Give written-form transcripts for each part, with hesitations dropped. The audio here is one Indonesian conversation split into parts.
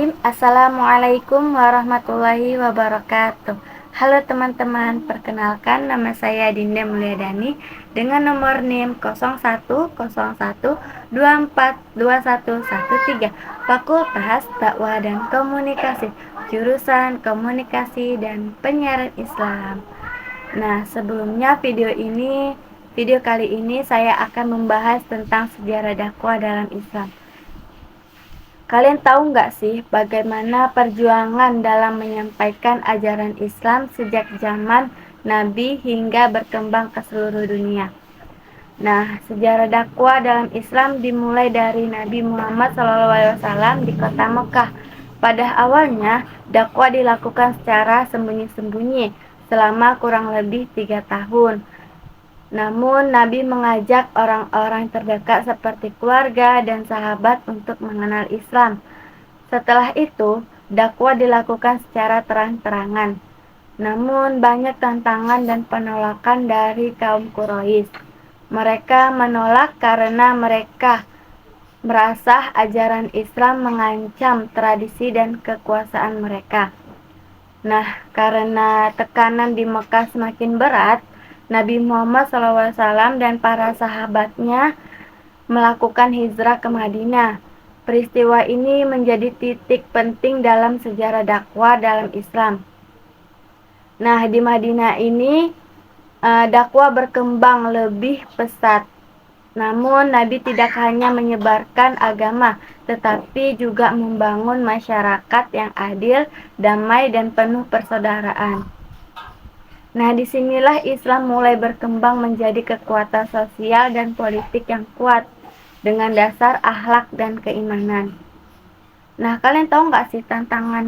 Bismillahirrahmanirrahim. Assalamualaikum warahmatullahi wabarakatuh. Halo teman-teman, perkenalkan nama saya Dinda Mulyadani dengan nomor NIM 0101242113, Fakultas Dakwah dan Komunikasi, jurusan Komunikasi dan Penyiaran Islam. Nah, sebelumnya video kali ini saya akan membahas tentang sejarah dakwah dalam Islam. Kalian tahu nggak sih bagaimana perjuangan dalam menyampaikan ajaran Islam sejak zaman Nabi hingga berkembang ke seluruh dunia? Nah, sejarah dakwah dalam Islam dimulai dari Nabi Muhammad SAW di kota Mekah. Pada awalnya, dakwah dilakukan secara sembunyi-sembunyi selama kurang lebih 3 tahun. Namun, Nabi mengajak orang-orang terdekat seperti keluarga dan sahabat untuk mengenal Islam. Setelah itu, dakwah dilakukan secara terang-terangan. Namun, banyak tantangan dan penolakan dari kaum Quraisy. Mereka menolak karena mereka merasa ajaran Islam mengancam tradisi dan kekuasaan mereka. Nah, karena tekanan di Mekah semakin berat, Nabi Muhammad SAW dan para sahabatnya melakukan hijrah ke Madinah. Peristiwa ini menjadi titik penting dalam sejarah dakwah dalam Islam. Nah, di Madinah ini dakwah berkembang lebih pesat. Namun, Nabi tidak hanya menyebarkan agama, tetapi juga membangun masyarakat yang adil, damai, dan penuh persaudaraan. Nah, disinilah Islam mulai berkembang menjadi kekuatan sosial dan politik yang kuat dengan dasar akhlak dan keimanan. Nah, kalian tahu nggak sih tantangan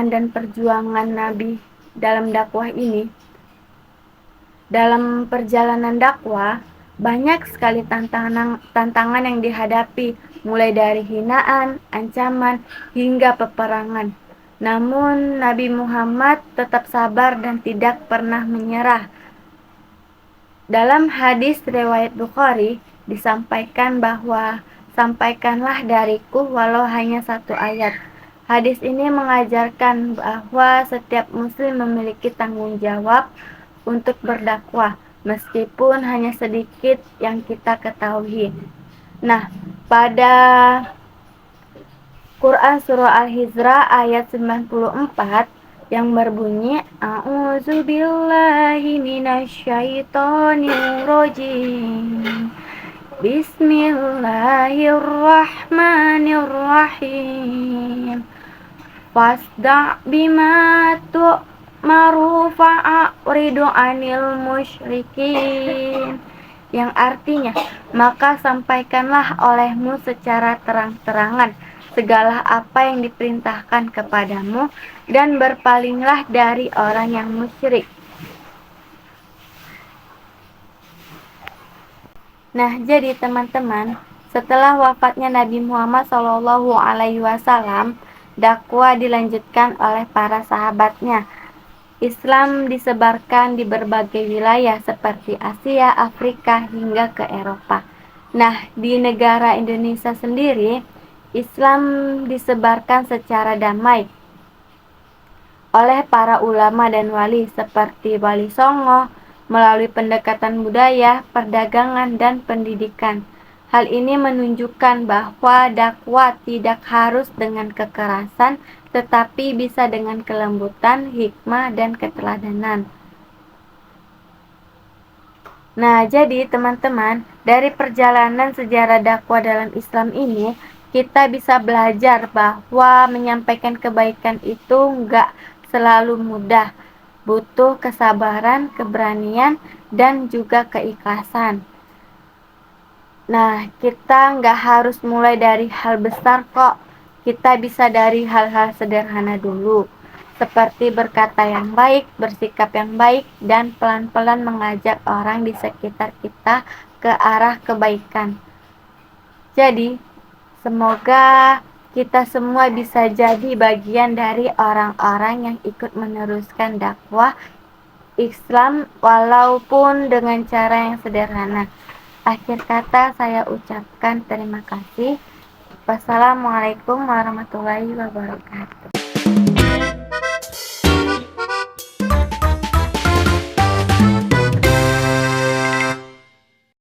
dan perjuangan Nabi dalam dakwah ini? Dalam perjalanan dakwah, banyak sekali tantangan yang dihadapi, mulai dari hinaan, ancaman, hingga peperangan. Namun, Nabi Muhammad tetap sabar dan tidak pernah menyerah. Dalam hadis riwayat Bukhari, disampaikan bahwa sampaikanlah dariku walau hanya 1 ayat. Hadis ini mengajarkan bahwa setiap muslim memiliki tanggung jawab untuk berdakwah, meskipun hanya sedikit yang kita ketahui. Nah, pada Quran Surah Al-Hijrah ayat 94 yang berbunyi, A'udzubillahi minasyaitonirrajim. Bismillahirrahmanirrahim. Fasda' bima tu'maru fa'ridu 'anil musyrikin. Yang artinya, maka sampaikanlah olehmu secara terang-terangan segala apa yang diperintahkan kepadamu dan berpalinglah dari orang yang musyrik. Nah, jadi teman-teman, setelah wafatnya Nabi Muhammad SAW, dakwah dilanjutkan oleh para sahabatnya. Islam disebarkan di berbagai wilayah seperti Asia, Afrika, hingga ke Eropa. Nah, di negara Indonesia sendiri, Islam disebarkan secara damai oleh para ulama dan wali seperti Wali Songo, melalui pendekatan budaya, perdagangan, dan pendidikan. Hal ini menunjukkan bahwa dakwah tidak harus dengan kekerasan, tetapi bisa dengan kelembutan, hikmah, dan keteladanan. Nah, jadi teman-teman, dari perjalanan sejarah dakwah dalam Islam ini, kita bisa belajar bahwa menyampaikan kebaikan itu nggak selalu mudah. Butuh kesabaran, keberanian, dan juga keikhlasan. Nah, kita nggak harus mulai dari hal besar kok. Kita bisa dari hal-hal sederhana dulu, seperti berkata yang baik, bersikap yang baik, dan pelan-pelan mengajak orang di sekitar kita ke arah kebaikan. Jadi, semoga kita semua bisa jadi bagian dari orang-orang yang ikut meneruskan dakwah Islam walaupun dengan cara yang sederhana. Akhir kata saya ucapkan terima kasih. Wassalamualaikum warahmatullahi wabarakatuh.